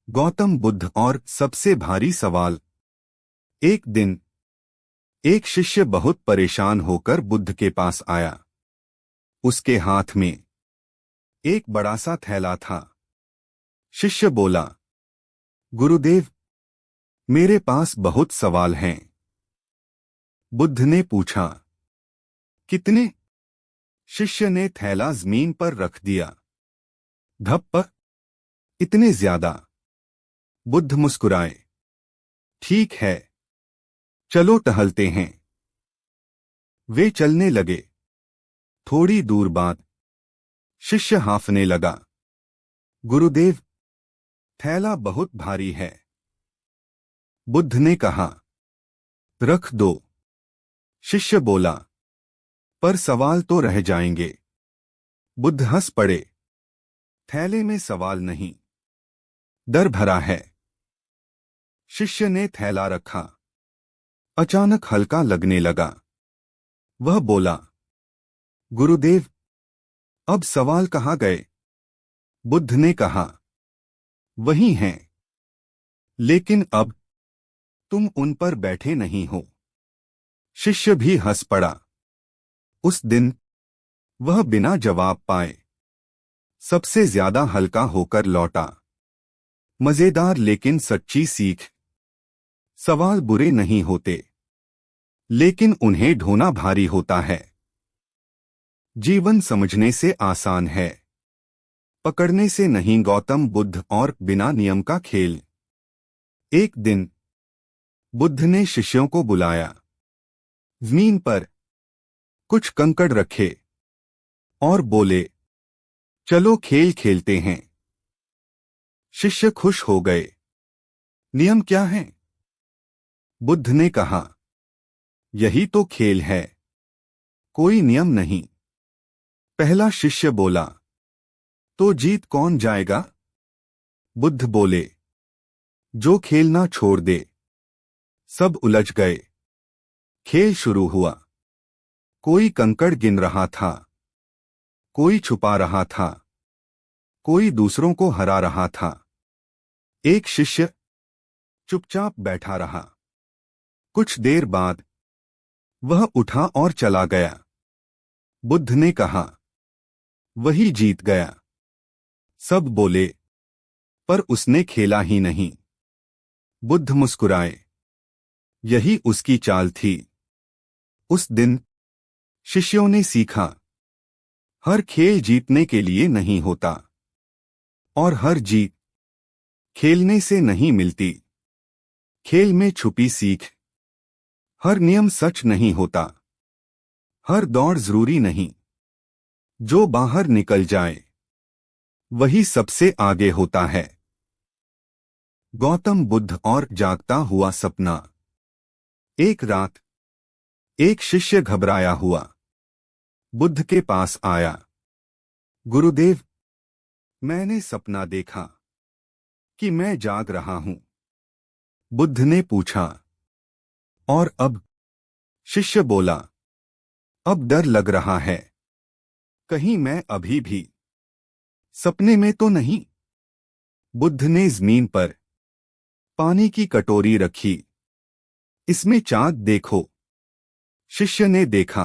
गौतम बुद्ध और सबसे भारी सवाल। एक दिन एक शिष्य बहुत परेशान होकर बुद्ध के पास आया। उसके हाथ में एक बड़ा सा थैला था। शिष्य बोला, गुरुदेव, मेरे पास बहुत सवाल हैं। बुद्ध ने पूछा, कितने? शिष्य ने थैला जमीन पर रख दिया। धप्प, इतने ज्यादा? बुद्ध मुस्कुराए, ठीक है, चलो टहलते हैं। वे चलने लगे। थोड़ी दूर बाद शिष्य हांफने लगा, गुरुदेव, थैला बहुत भारी है। बुद्ध ने कहा, रख दो। शिष्य बोला, पर सवाल तो रह जाएंगे। बुद्ध हंस पड़े, थैले में सवाल नहीं, डर भरा है। शिष्य ने थैला रखा। अचानक हल्का लगने लगा। वह बोला, गुरुदेव, अब सवाल कहाँ गए? बुद्ध ने कहा, वही हैं, लेकिन अब तुम उन पर बैठे नहीं हो। शिष्य भी हंस पड़ा। उस दिन वह बिना जवाब पाए सबसे ज्यादा हल्का होकर लौटा। मजेदार लेकिन सच्ची सीख। सवाल बुरे नहीं होते, लेकिन उन्हें ढोना भारी होता है। जीवन समझने से आसान है, पकड़ने से नहीं। गौतम बुद्ध और बिना नियम का खेल। एक दिन बुद्ध ने शिष्यों को बुलाया। जमीन पर कुछ कंकड़ रखे और बोले, चलो खेल खेलते हैं। शिष्य खुश हो गए। नियम क्या है? बुद्ध ने कहा, यही तो खेल है, कोई नियम नहीं। पहला शिष्य बोला, तो जीत कौन जाएगा? बुद्ध बोले, जो खेलना छोड़ दे। सब उलझ गए। खेल शुरू हुआ। कोई कंकड़ गिन रहा था, कोई छुपा रहा था, कोई दूसरों को हरा रहा था। एक शिष्य चुपचाप बैठा रहा। कुछ देर बाद वह उठा और चला गया। बुद्ध ने कहा, वही जीत गया। सब बोले, पर उसने खेला ही नहीं। बुद्ध मुस्कुराए, यही उसकी चाल थी। उस दिन शिष्यों ने सीखा, हर खेल जीतने के लिए नहीं होता, और हर जीत खेलने से नहीं मिलती। खेल में छुपी सीख। हर नियम सच नहीं होता, हर दौड़ जरूरी नहीं। जो बाहर निकल जाए वही सबसे आगे होता है। गौतम बुद्ध और जागता हुआ सपना। एक रात एक शिष्य घबराया हुआ बुद्ध के पास आया। गुरुदेव, मैंने सपना देखा कि मैं जाग रहा हूं। बुद्ध ने पूछा, और अब? शिष्य बोला, अब डर लग रहा है, कहीं मैं अभी भी सपने में तो नहीं। बुद्ध ने जमीन पर पानी की कटोरी रखी। इसमें चांद देखो। शिष्य ने देखा,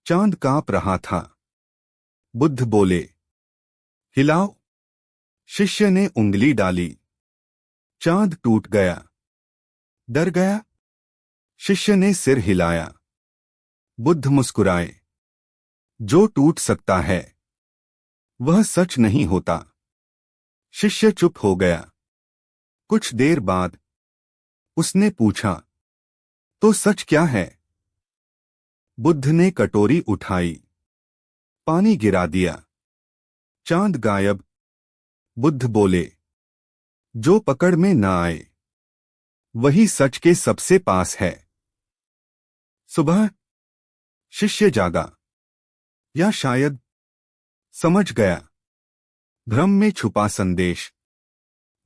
चांद कांप रहा था। बुद्ध बोले, हिलाओ। शिष्य ने उंगली डाली। चांद टूट गया। डर गया? शिष्य ने सिर हिलाया। बुद्ध मुस्कुराए, जो टूट सकता है वह सच नहीं होता। शिष्य चुप हो गया। कुछ देर बाद उसने पूछा, तो सच क्या है? बुद्ध ने कटोरी उठाई, पानी गिरा दिया। चांद गायब। बुद्ध बोले, जो पकड़ में ना आए वही सच के सबसे पास है। सुबह शिष्य जागा, या शायद समझ गया, भ्रम में छुपा संदेश।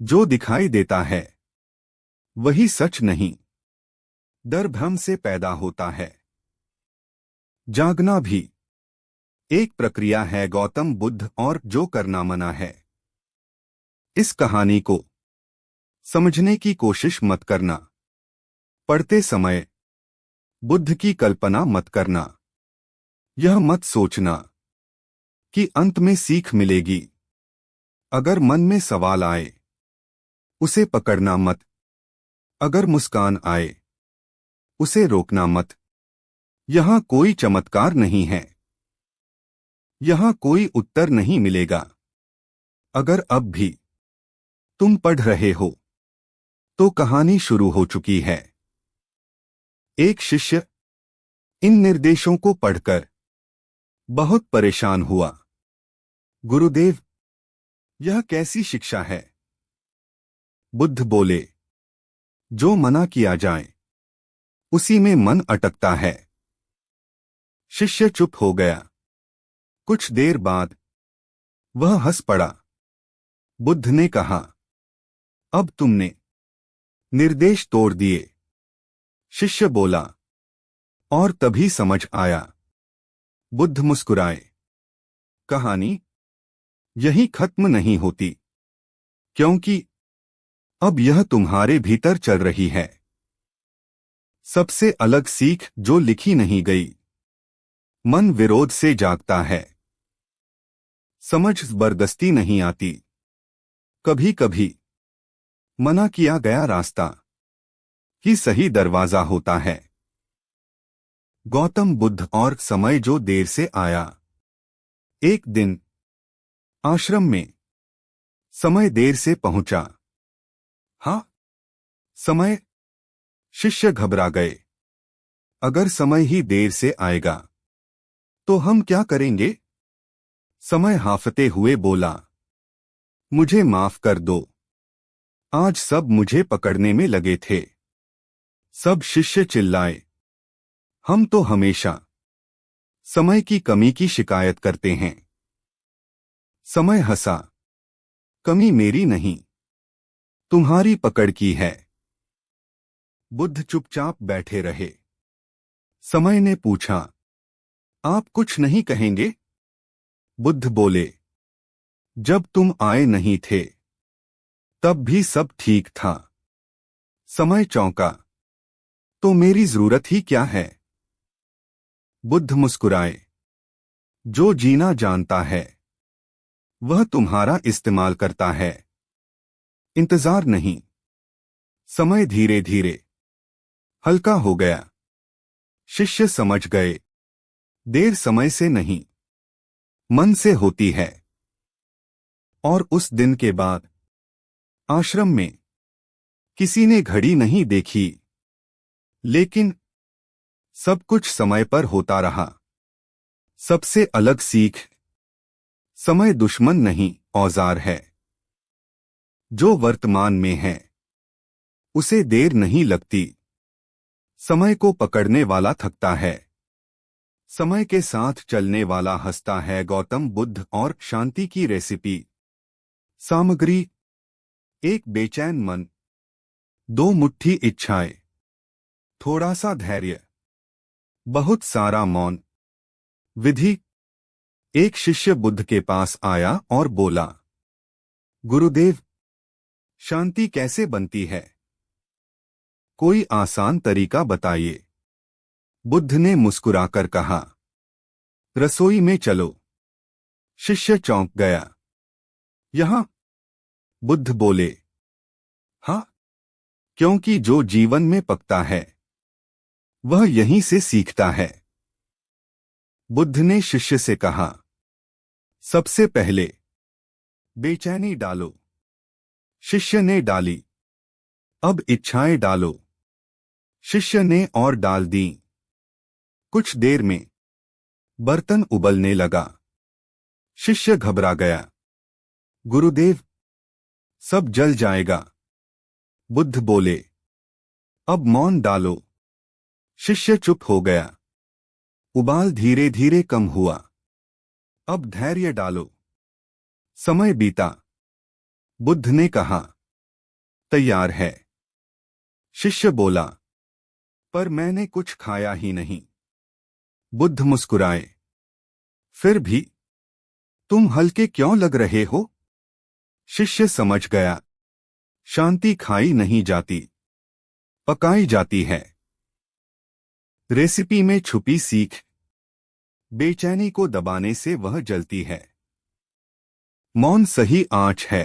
जो दिखाई देता है वही सच नहीं। डर भ्रम से पैदा होता है। जागना भी एक प्रक्रिया है। गौतम बुद्ध और जो करना मना है। इस कहानी को समझने की कोशिश मत करना। पढ़ते समय बुद्ध की कल्पना मत करना। यह मत सोचना कि अंत में सीख मिलेगी। अगर मन में सवाल आए, उसे पकड़ना मत। अगर मुस्कान आए, उसे रोकना मत। यहां कोई चमत्कार नहीं है। यहां कोई उत्तर नहीं मिलेगा। अगर अब भी तुम पढ़ रहे हो, तो कहानी शुरू हो चुकी है। एक शिष्य इन निर्देशों को पढ़कर बहुत परेशान हुआ। गुरुदेव, यह कैसी शिक्षा है? बुद्ध बोले, जो मना किया जाए उसी में मन अटकता है। शिष्य चुप हो गया। कुछ देर बाद वह हंस पड़ा। बुद्ध ने कहा, अब तुमने निर्देश तोड़ दिए। शिष्य बोला, और तभी समझ आया। बुद्ध मुस्कुराए। कहानी यही खत्म नहीं होती, क्योंकि अब यह तुम्हारे भीतर चल रही है। सबसे अलग सीख जो लिखी नहीं गई। मन विरोध से जागता है। समझ जबरदस्ती नहीं आती। कभी कभी मना किया गया रास्ता ही सही दरवाजा होता है। गौतम बुद्ध और समय जो देर से आया। एक दिन आश्रम में समय देर से पहुंचा। हाँ, समय। शिष्य घबरा गए। अगर समय ही देर से आएगा तो हम क्या करेंगे? समय हाफते हुए बोला, मुझे माफ कर दो। आज सब मुझे पकड़ने में लगे थे। सब शिष्य चिल्लाए, हम तो हमेशा समय की कमी की शिकायत करते हैं। समय हंसा, कमी मेरी नहीं, तुम्हारी पकड़ की है। बुद्ध चुपचाप बैठे रहे। समय ने पूछा, आप कुछ नहीं कहेंगे? बुद्ध बोले, जब तुम आए नहीं थे तब भी सब ठीक था। समय चौंका, तो मेरी जरूरत ही क्या है? बुद्ध मुस्कुराए, जो जीना जानता है वह तुम्हारा इस्तेमाल करता है, इंतजार नहीं। समय धीरे धीरे हल्का हो गया। शिष्य समझ गए, देर समय से नहीं, मन से होती है। और उस दिन के बाद आश्रम में किसी ने घड़ी नहीं देखी, लेकिन सब कुछ समय पर होता रहा। सबसे अलग सीख, समय दुश्मन नहीं, औजार है। जो वर्तमान में है उसे देर नहीं लगती। समय को पकड़ने वाला थकता है, समय के साथ चलने वाला हंसता है। गौतम बुद्ध और शांति की रेसिपी। सामग्री, एक बेचैन मन, 2 मुट्ठी इच्छाएं, थोड़ा सा धैर्य, बहुत सारा मौन। विधि, एक शिष्य बुद्ध के पास आया और बोला, गुरुदेव, शांति कैसे बनती है? कोई आसान तरीका बताइए। बुद्ध ने मुस्कुराकर कहा, रसोई में चलो। शिष्य चौंक गया। यहां? बुद्ध बोले, हाँ, क्योंकि जो जीवन में पकता है वह यहीं से सीखता है। बुद्ध ने शिष्य से कहा, सबसे पहले बेचैनी डालो। शिष्य ने डाली। अब इच्छाएं डालो। शिष्य ने और डाल दी। कुछ देर में बर्तन उबलने लगा। शिष्य घबरा गया, गुरुदेव, सब जल जाएगा। बुद्ध बोले, अब मौन डालो। शिष्य चुप हो गया। उबाल धीरे धीरे कम हुआ। अब धैर्य डालो। समय बीता। बुद्ध ने कहा, तैयार है। शिष्य बोला, पर मैंने कुछ खाया ही नहीं। बुद्ध मुस्कुराए, फिर भी तुम हल्के क्यों लग रहे हो? शिष्य समझ गया, शांति खाई नहीं जाती, पकाई जाती है। रेसिपी में छुपी सीख। बेचैनी को दबाने से वह जलती है। मौन सही आंच है।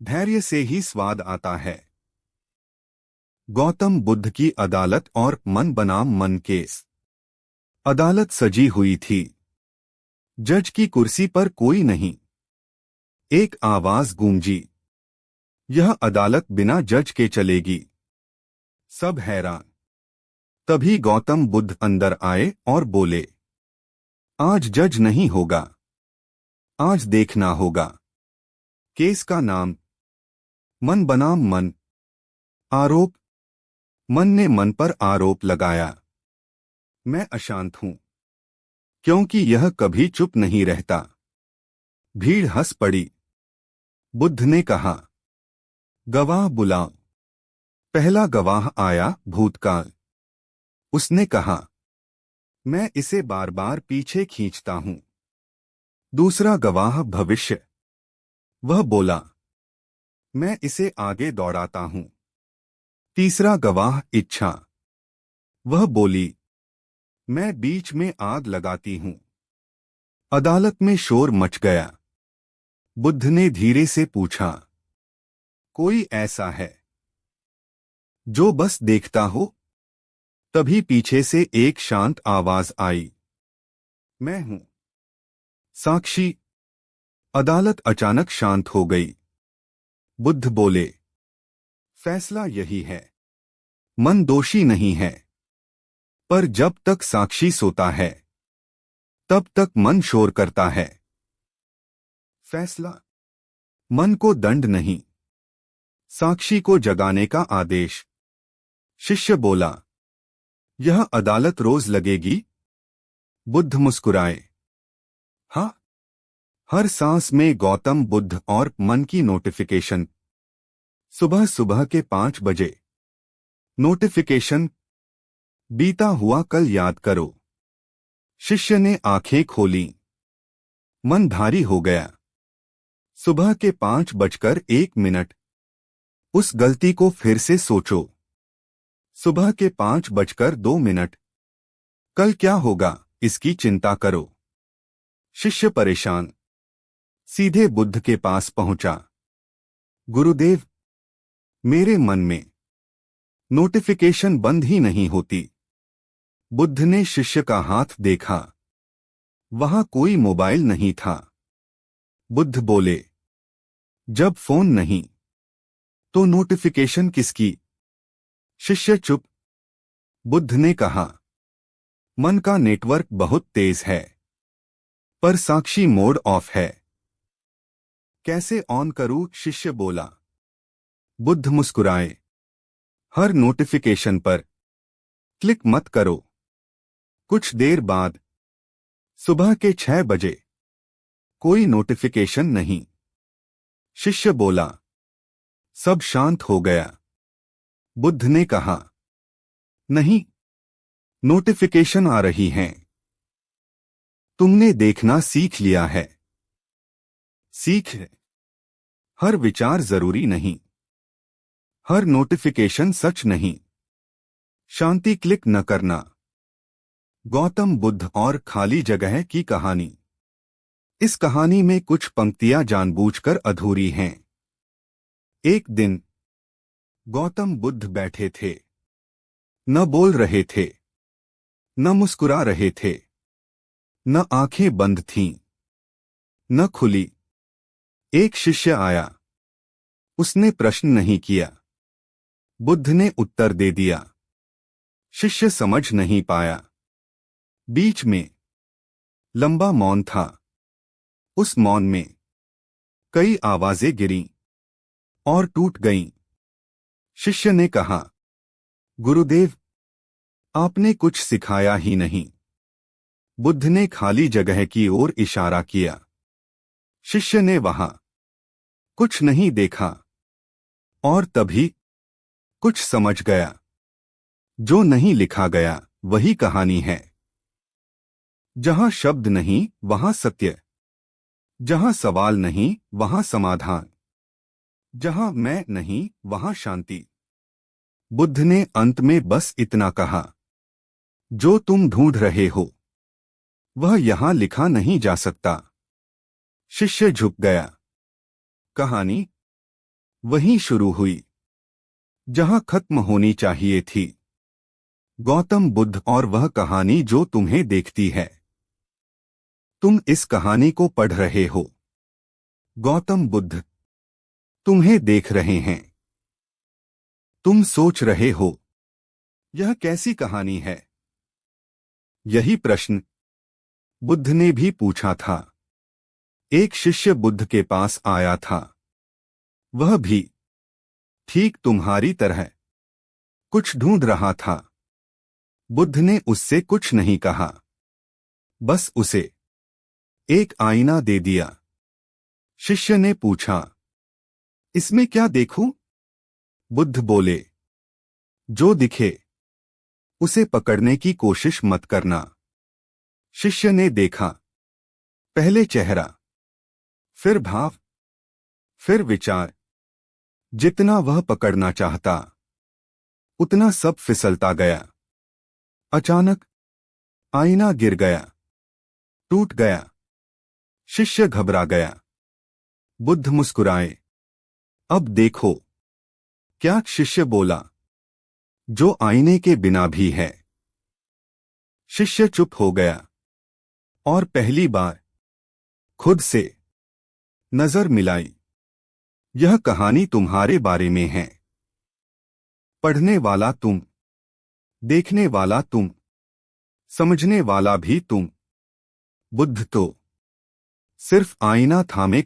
धैर्य से ही स्वाद आता है। गौतम बुद्ध की अदालत और मन बनाम मन केस। अदालत सजी हुई थी। जज की कुर्सी पर कोई नहीं। एक आवाज गूंजी, यह अदालत बिना जज के चलेगी। सब हैरान। तभी गौतम बुद्ध अंदर आए और बोले, आज जज नहीं होगा, आज देखना होगा। केस का नाम, मन बनाम मन। आरोप, मन ने मन पर आरोप लगाया, मैं अशांत हूं क्योंकि यह कभी चुप नहीं रहता। भीड़ हंस पड़ी। बुद्ध ने कहा, गवाह बुलाओ। पहला गवाह आया, भूतकाल। उसने कहा, मैं इसे बार बार पीछे खींचता हूं। दूसरा गवाह भविष्य। वह बोला, मैं इसे आगे दौड़ाता हूं। तीसरा गवाह इच्छा। वह बोली, मैं बीच में आग लगाती हूं। अदालत में शोर मच गया। बुद्ध ने धीरे से पूछा, कोई ऐसा है जो बस देखता हो? तभी पीछे से एक शांत आवाज आई, मैं हूं साक्षी। अदालत अचानक शांत हो गई। बुद्ध बोले, फैसला यही है, मन दोषी नहीं है। पर जब तक साक्षी सोता है तब तक मन शोर करता है। फैसला, मन को दंड नहीं, साक्षी को जगाने का आदेश। शिष्य बोला, यह अदालत रोज लगेगी? बुद्ध मुस्कुराए, हाँ। हर सांस में गौतम बुद्ध और मन की नोटिफिकेशन। सुबह सुबह के 5 बजे नोटिफिकेशन, बीता हुआ कल याद करो। शिष्य ने आंखें खोली। मन भारी हो गया। सुबह के 5:01। उस गलती को फिर से सोचो। सुबह के 5:02। कल क्या होगा इसकी चिंता करो। शिष्य परेशान सीधे बुद्ध के पास पहुंचा। गुरुदेव, मेरे मन में नोटिफिकेशन बंद ही नहीं होती। बुद्ध ने शिष्य का हाथ देखा। वहां कोई मोबाइल नहीं था। बुद्ध बोले, जब फोन नहीं तो नोटिफिकेशन किसकी? शिष्य चुप। बुद्ध ने कहा, मन का नेटवर्क बहुत तेज है, पर साक्षी मोड ऑफ है। कैसे ऑन करूं? शिष्य बोला। बुद्ध मुस्कुराए, हर नोटिफिकेशन पर क्लिक मत करो। कुछ देर बाद सुबह के 6 बजे कोई नोटिफिकेशन नहीं। शिष्य बोला, सब शांत हो गया। बुद्ध ने कहा, नहीं, नोटिफिकेशन आ रही हैं। तुमने देखना सीख लिया है। सीख है, हर विचार जरूरी नहीं, हर नोटिफिकेशन सच नहीं। शांति क्लिक न करना। गौतम बुद्ध और खाली जगह की कहानी। इस कहानी में कुछ पंक्तियां जानबूझकर अधूरी हैं। एक दिन गौतम बुद्ध बैठे थे, न बोल रहे थे, न मुस्कुरा रहे थे, न आंखें बंद थीं, न खुली। एक शिष्य आया। उसने प्रश्न नहीं किया, बुद्ध ने उत्तर दे दिया। शिष्य समझ नहीं पाया। बीच में लंबा मौन था। उस मौन में कई आवाजें गिरीं और टूट गईं। शिष्य ने कहा, गुरुदेव, आपने कुछ सिखाया ही नहीं। बुद्ध ने खाली जगह की ओर इशारा किया। शिष्य ने वहां कुछ नहीं देखा और तभी कुछ समझ गया। जो नहीं लिखा गया वही कहानी है। जहां शब्द नहीं वहां सत्य, जहां सवाल नहीं वहां समाधान। जहां मैं नहीं वहां शांति। बुद्ध ने अंत में बस इतना कहा, जो तुम ढूंढ रहे हो वह यहां लिखा नहीं जा सकता। शिष्य झुक गया। कहानी वहीं शुरू हुई जहां खत्म होनी चाहिए थी। गौतम बुद्ध और वह कहानी जो तुम्हें देखती है। तुम इस कहानी को पढ़ रहे हो। गौतम बुद्ध तुम्हें देख रहे हैं। तुम सोच रहे हो, यह कैसी कहानी है? यही प्रश्न बुद्ध ने भी पूछा था। एक शिष्य बुद्ध के पास आया था। वह भी ठीक तुम्हारी तरह कुछ ढूंढ रहा था। बुद्ध ने उससे कुछ नहीं कहा, बस उसे एक आईना दे दिया। शिष्य ने पूछा, इसमें क्या देखूं? बुद्ध बोले, जो दिखे उसे पकड़ने की कोशिश मत करना। शिष्य ने देखा, पहले चेहरा, फिर भाव, फिर विचार। जितना वह पकड़ना चाहता उतना सब फिसलता गया। अचानक आईना गिर गया, टूट गया। शिष्य घबरा गया। बुद्ध मुस्कुराए, अब देखो। क्या? शिष्य बोला, जो आईने के बिना भी है। शिष्य चुप हो गया और पहली बार खुद से नजर मिलाई। यह कहानी तुम्हारे बारे में है। पढ़ने वाला तुम, देखने वाला तुम, समझने वाला भी तुम। बुद्ध तो सिर्फ आईना थामे